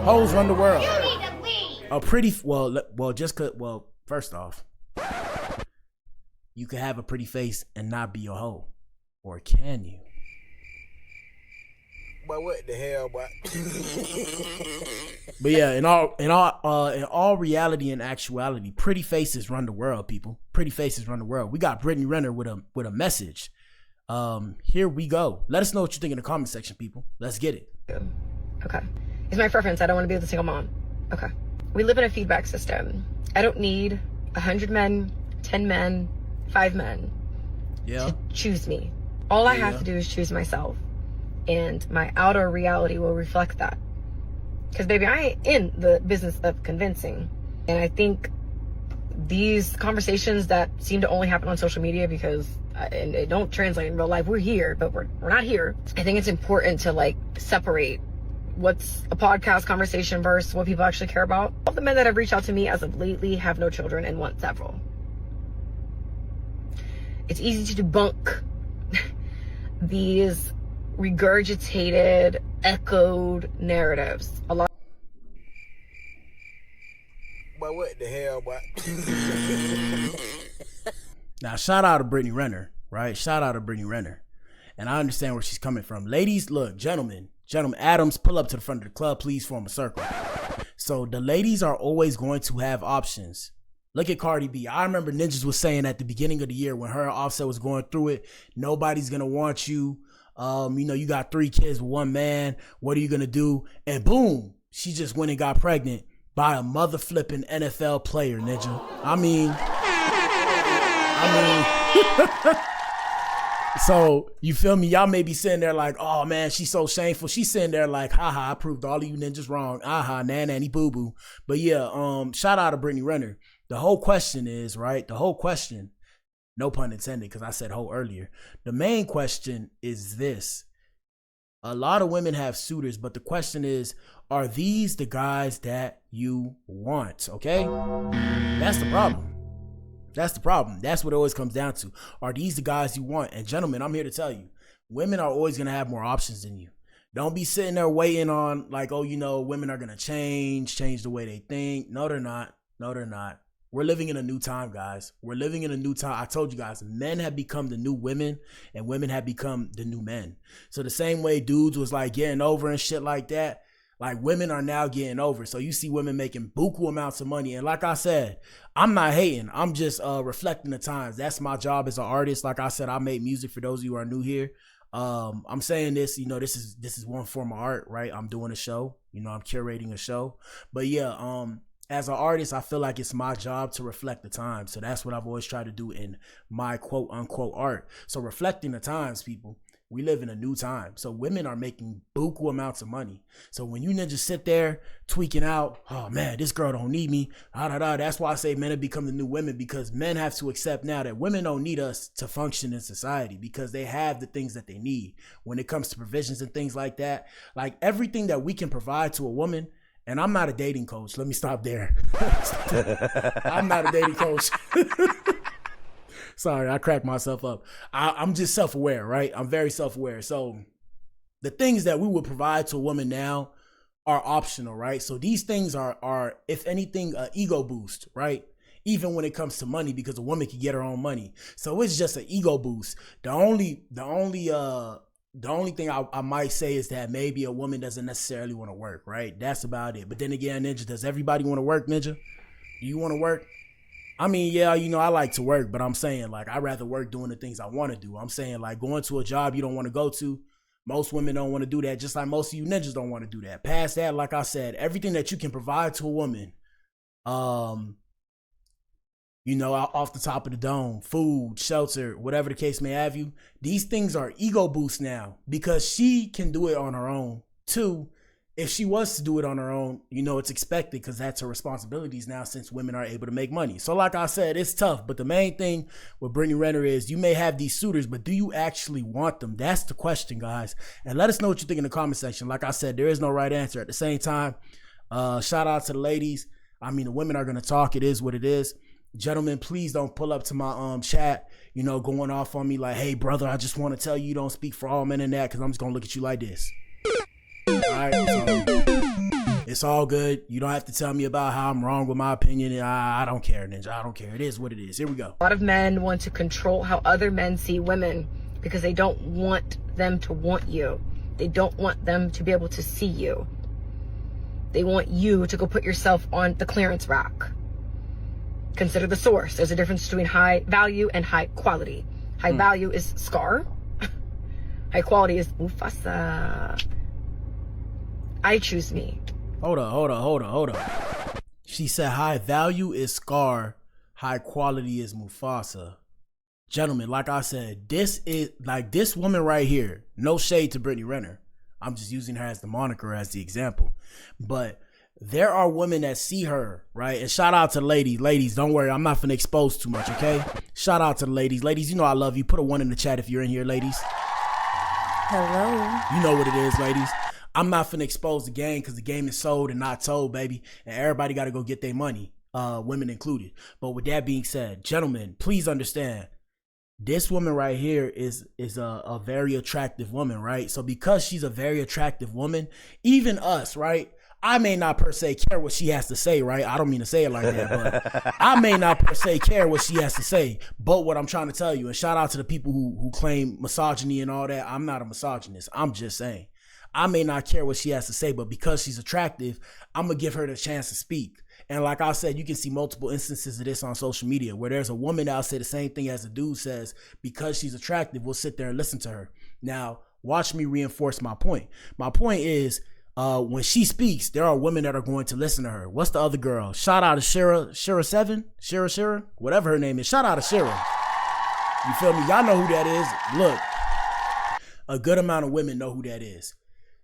Hoes run the world. You need to leave. A pretty first off, you can have a pretty face and not be a hoe, or can you? But what the hell, boy? But yeah, in all reality and actuality, pretty faces run the world, people. Pretty faces run the world. We got Brittany Renner with a message. Here we go. Let us know what you think in the comment section, people. Let's get it. Okay. It's my preference. I don't want to be with a single mom. Okay. We live in a feedback system. I don't need 100 men, 10 men, 5 men to choose me. All I have to do is choose myself. And my outer reality will reflect that. Because, baby, I ain't in the business of convincing. And I think these conversations that seem to only happen on social media because and they don't translate in real life. We're here, but we're not here. I think it's important to, like, separate what's a podcast conversation versus what people actually care about. All the men that have reached out to me as of lately have no children and want several. It's easy to debunk these regurgitated, echoed narratives. A lot. But what the hell, boy? Now, shout out to Brittany Renner, right? Shout out to Brittany Renner. And I understand where she's coming from. Ladies, look, gentlemen, Adams, pull up to the front of the club, please form a circle. So the ladies are always going to have options. Look at Cardi B. I remember Ninjas was saying at the beginning of the year when her and Offset was going through it, nobody's going to want you. You got 3 kids with 1 man. What are you going to do? And boom, she just went and got pregnant by a mother flipping NFL player, Ninja. I mean, so you feel me? Y'all may be sitting there like, oh man, she's so shameful. She's sitting there like, haha, I proved all of you ninjas wrong. Aha, nanny boo boo. But yeah, shout out to Brittany Renner. The whole question is, right? The whole question, no pun intended, because I said hoe earlier. The main question is this. A lot of women have suitors, but the question is, are these the guys that you want? Okay? That's the problem. That's the problem. That's what it always comes down to. Are these the guys you want? And gentlemen, I'm here to tell you, women are always going to have more options than you. Don't be sitting there waiting on like, oh, women are going to change the way they think. No, they're not. No, they're not. We're living in a new time, guys. We're living in a new time. I told you guys, men have become the new women and women have become the new men. So the same way dudes was like getting over and shit like that, like women are now getting over. So you see women making buku amounts of money. And like I said, I'm not hating. I'm just reflecting the times. That's my job as an artist. Like I said, I make music for those of you who are new here. I'm saying this, this is one form of art, right? I'm doing a show, I'm curating a show. But yeah, as an artist, I feel like it's my job to reflect the times. So that's what I've always tried to do in my quote unquote art. So reflecting the times, people, we live in a new time. So women are making buku amounts of money. So when you ninjas sit there tweaking out, oh man, this girl don't need me. That's why I say men have become the new women, because men have to accept now that women don't need us to function in society because they have the things that they need when it comes to provisions and things like that. Like everything that we can provide to a woman. And I'm not a dating coach. Let me stop there. I'm not a dating coach. Sorry, I cracked myself up. I'm just self-aware, right? I'm very self-aware. So the things that we would provide to a woman now are optional, right? So these things are if anything, an ego boost, right? Even when it comes to money, because a woman can get her own money. So it's just an ego boost. The only thing I might say is that maybe a woman doesn't necessarily want to work, right? That's about it. But then again, Ninja, does everybody want to work, Ninja? Do you want to work? I mean, yeah, I like to work, but I'm saying like I'd rather work doing the things I want to do. I'm saying like going to a job you don't want to go to. Most women don't want to do that, just like most of you ninjas don't want to do that. Past that, like I said, everything that you can provide to a woman, off the top of the dome, food, shelter, whatever the case may have you, these things are ego boosts now because she can do it on her own too. If she was to do it on her own, it's expected because that's her responsibilities now since women are able to make money. So like I said, it's tough. But the main thing with Brittany Renner is you may have these suitors, but do you actually want them? That's the question, guys. And let us know what you think in the comment section. Like I said, there is no right answer. At the same time, shout out to the ladies. I mean, the women are going to talk. It is what it is. Gentlemen, please don't pull up to my chat, going off on me like, hey, brother, I just want to tell you don't speak for all men in that because I'm just going to look at you like this. All right, so It's all good. You don't have to tell me about how I'm wrong with my opinion. I don't care, Ninja. I don't care. It is what it is. Here we go. A lot of men want to control how other men see women because they don't want them to want you. They don't want them to be able to see you. They want you to go put yourself on the clearance rack. Consider the source. There's a difference between high value and high quality. High value is Scar. High quality is Mufasa. I choose me. Hold up. She said high value is Scar, high quality is Mufasa. Gentlemen, like I said, this is like this woman right here. No shade to Brittany Renner. I'm just using her as the moniker, as the example. But there are women that see her, right? And shout out to the ladies. Ladies, don't worry. I'm not finna expose too much, okay? Shout out to the ladies. Ladies, you know I love you. Put a 1 in the chat if you're in here, ladies. Hello. You know what it is, ladies. I'm not finna expose the game because the game is sold and not told, baby. And everybody got to go get their money, women included. But with that being said, gentlemen, please understand. This woman right here is a very attractive woman, right? So because she's a very attractive woman, even us, right? I may not per se care what she has to say, right? I don't mean to say it like that, but I may not per se care what she has to say. But what I'm trying to tell you, and shout out to the people who claim misogyny and all that, I'm not a misogynist. I'm just saying. I may not care what she has to say, but because she's attractive, I'm going to give her the chance to speak. And like I said, you can see multiple instances of this on social media where there's a woman that'll say the same thing as a dude says. Because she's attractive, we'll sit there and listen to her. Now, watch me reinforce my point. My point is, when she speaks, there are women that are going to listen to her. What's the other girl? Shout out to Shira, whatever her name is. Shout out to Shira. You feel me? Y'all know who that is. Look, a good amount of women know who that is.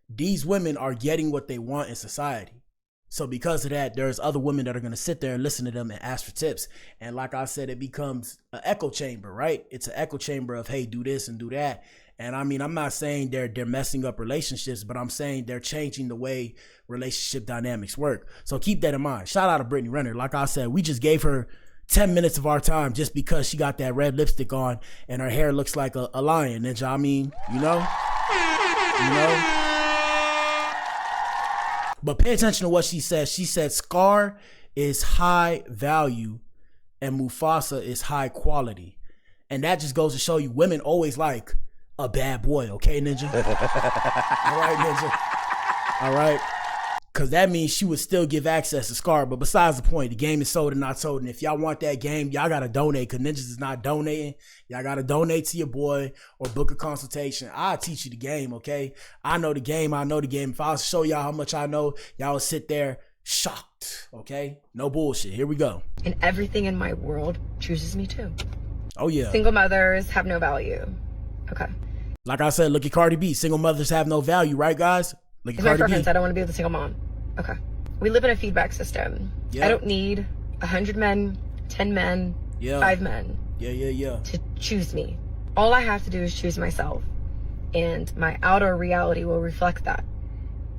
These women are getting what they want in society. So because of that, there's other women that are going to sit there and listen to them and ask for tips. And like I said, it becomes an echo chamber, right? It's an echo chamber of, hey, do this and do that. And I mean, I'm not saying they're messing up relationships, but I'm saying they're changing the way relationship dynamics work. So keep that in mind. Shout out to Brittany Renner. Like I said, we just gave her 10 minutes of our time just because she got that red lipstick on and her hair looks like a lion. Ninja, I mean, you know? But pay attention to what she said. She said Scar is high value and Mufasa is high quality. And that just goes to show you women always like a bad boy, okay, Ninja? All right, Ninja. All right. Because that means she would still give access to Scar. But besides the point, the game is sold and not sold. And if y'all want that game, y'all got to donate because Ninjas is not donating. Y'all got to donate to your boy or book a consultation. I'll teach you the game, okay? I know the game. If I show y'all how much I know, y'all will sit there shocked, okay? No bullshit. Here we go. And everything in my world chooses me too. Oh, yeah. Single mothers have no value. Okay. Like I said, look at Cardi B. Single mothers have no value, right, guys? Look at It's my Cardi B. preference. I don't want to be with a single mom. Okay. We live in a feedback system. Yeah. I don't need 100 men, 10 men, 5 men to choose me. All I have to do is choose myself. And my outer reality will reflect that.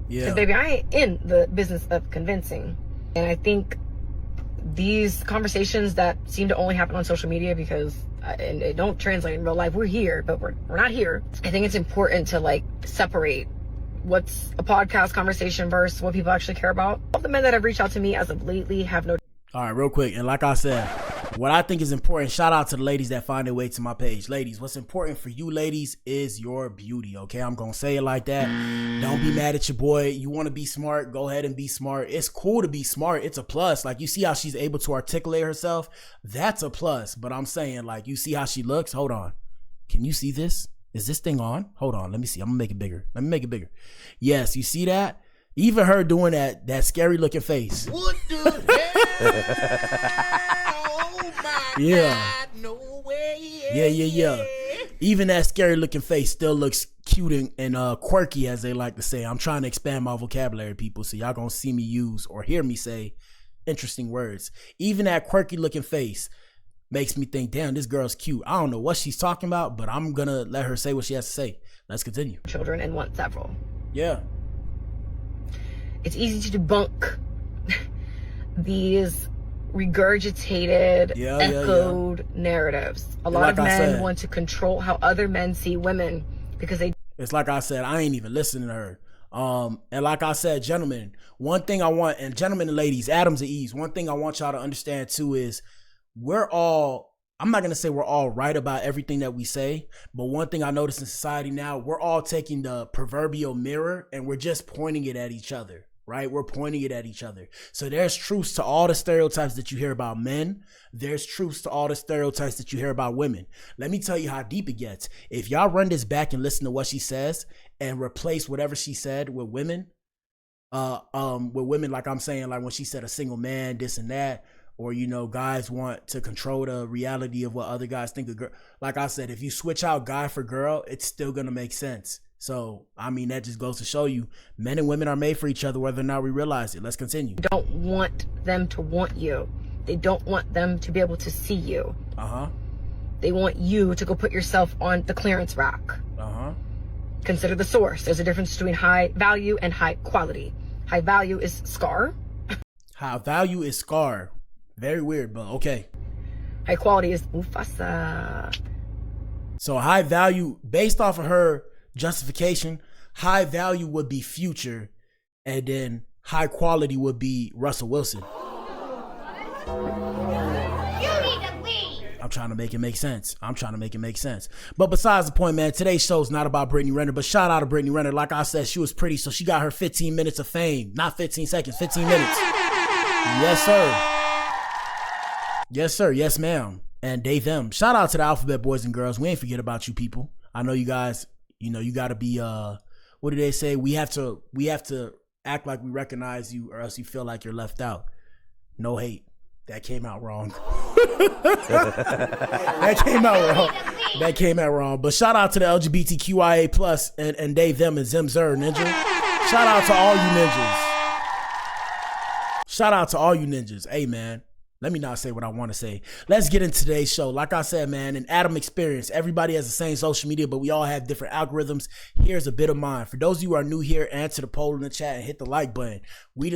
Yeah. Because, baby, I ain't in the business of convincing. And I think these conversations that seem to only happen on social media because and it don't translate in real life. We're here, but we're not here. I think it's important to like separate what's a podcast conversation versus what people actually care about. All the men that have reached out to me as of lately have no. All right, real quick. And like I said, what I think is important, shout out to the ladies that find their way to my page. Ladies, what's important for you ladies is your beauty, okay? I'm going to say it like that. Don't be mad at your boy. You want to be smart, go ahead and be smart. It's cool to be smart. It's a plus. Like, you see how she's able to articulate herself? That's a plus. But I'm saying, like, you see how she looks? Hold on. Can you see this? Is this thing on? Hold on. Let me see. I'm going to make it bigger. Let me make it bigger. Yes, you see that? Even her doing that scary looking face. What the hell? Oh my God, no way. Yeah. Even that scary looking face still looks cute and quirky, as they like to say. I'm trying to expand my vocabulary, people, so y'all gonna see me use or hear me say interesting words. Even that quirky looking face makes me think, damn, this girl's cute. I don't know what she's talking about, but I'm gonna let her say what she has to say. Let's continue. Children and want several. Yeah. It's easy to debunk these regurgitated, echoed narratives. A lot of men want to control how other men see women because they... It's like I said, I ain't even listening to her. And like I said, gentlemen, one thing I want, and gentlemen and ladies, Adams and Eves, one thing I want y'all to understand too is I'm not going to say we're all right about everything that we say, but one thing I notice in society now, we're all taking the proverbial mirror and we're just pointing it at each other, right? We're pointing it at each other. So there's truths to all the stereotypes that you hear about men. There's truths to all the stereotypes that you hear about women. Let me tell you how deep it gets. If y'all run this back and listen to what she says and replace whatever she said with women, like I'm saying, like when she said a single man, this and that, or, you know, guys want to control the reality of what other guys think of girl. Like I said, if you switch out guy for girl, it's still going to make sense. So, I mean, that just goes to show you men and women are made for each other, whether or not we realize it. Let's continue. You don't want them to want you. They don't want them to be able to see you. They want you to go put yourself on the clearance rack. Consider the source. There's a difference between high value and high quality. High value is scar. High value is scar. Very weird, but okay. High quality is Mufasa. So high value, based off of her justification, high value would be Future, and then high quality would be Russell Wilson. I'm trying to make it make sense. But besides the point, man, today's show is not about Brittany Renner, but shout out to Brittany Renner. Like I said, she was pretty, so she got her 15 minutes of fame. Not 15 seconds, 15 minutes. Yes, sir. Yes, sir. Yes, ma'am. And they, them. Shout out to the Alphabet Boys and Girls. We ain't forget about you people. I know you guys, you know, you got to be, what do they say? We have to act like we recognize you or else you feel like you're left out. No hate. That came out wrong. That came out wrong. But shout out to the LGBTQIA plus and they, them, and Zim Zer, ninja. Shout out to all you ninjas. Hey, man. Let me not say what I want to say. Let's get into today's show. Like I said, man, an Adam experience. Everybody has the same social media, but we all have different algorithms. Here's a bit of mine. For those of you who are new here, answer the poll in the chat and hit the like button. We